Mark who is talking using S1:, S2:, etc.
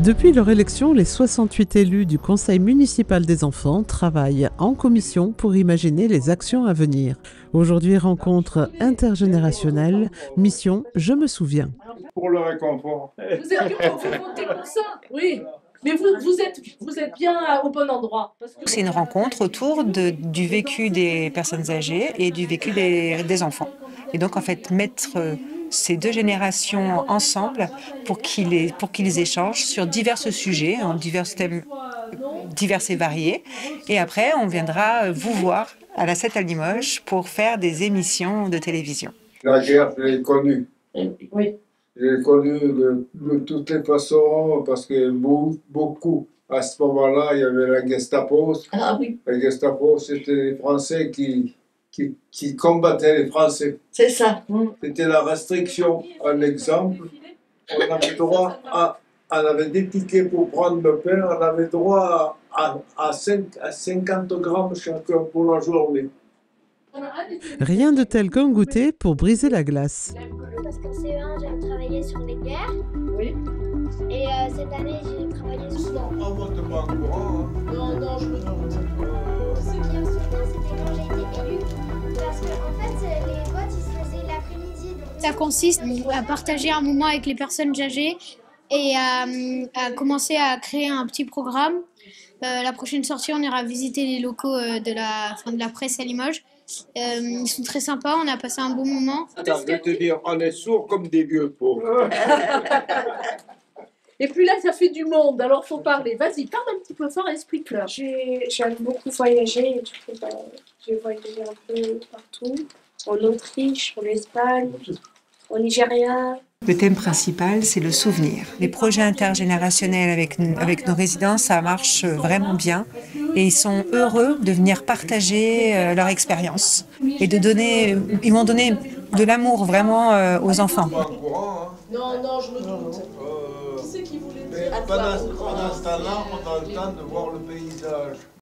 S1: Depuis leur élection, les 68 élus du Conseil municipal des enfants travaillent en commission pour imaginer les actions à venir. Aujourd'hui, rencontre intergénérationnelle, mission Je me souviens.
S2: Pour le réconfort.
S3: Vous êtes pour voter pour ça? Oui. Mais vous êtes bien au bon endroit.
S4: C'est une rencontre autour du vécu des personnes âgées et du vécu des enfants. Et donc, en fait, mettre ces deux générations ensemble pour qu'ils échangent sur divers sujets, en divers thèmes divers et variés. Et après, on viendra vous voir à la 7 à Limoges pour faire des émissions de télévision.
S2: La guerre, je l'ai connue.
S3: Oui.
S2: Je l'ai connue de toutes les façons parce que beaucoup, à ce moment-là, il y avait la Gestapo.
S3: Ah oui.
S2: La Gestapo, c'était les Français qui combattaient les Français.
S3: C'est ça.
S2: C'était la restriction. Un exemple, on avait droit on avait des tickets pour prendre le pain, on avait droit à 50 grammes chacun pour la journée.
S1: Rien de tel qu'un goûter pour briser la glace.
S5: Parce qu'en CE1, j'ai travaillé sur les guerres.
S3: Oui.
S5: Et cette année, j'ai travaillé sur...
S2: On vote pas en courant.
S3: Non, je me doute.
S5: Ce qui me souvient, c'était quand j'ai été élue. Parce qu'en fait, les votes, ils se faisaient l'après-midi.
S6: Ça consiste à partager un moment avec les personnes âgées et à commencer à créer un petit programme. La prochaine sortie, on ira visiter les locaux de la presse à Limoges. Ils sont très sympas, on a passé un bon moment.
S2: Attends, je vais te dire, on est sourds comme des vieux pauvres.
S3: Et puis là, ça fait du monde, alors faut parler. Vas-y, parle un petit peu fort, explique-leur.
S7: J'aime beaucoup voyager, et du coup, j'ai voyagé un peu partout. En Autriche, en Espagne, au Nigeria.
S4: Le thème principal, c'est le souvenir. Les projets intergénérationnels avec nos résidents, ça marche vraiment bien. Et ils sont heureux de venir partager leur expérience. Et ils m'ont donné de l'amour vraiment aux enfants.
S2: Pas en courant,
S3: Non, je me doute. Qui c'est qui voulait dire?
S2: Pendant ce temps-là, on a le temps de voir le paysage.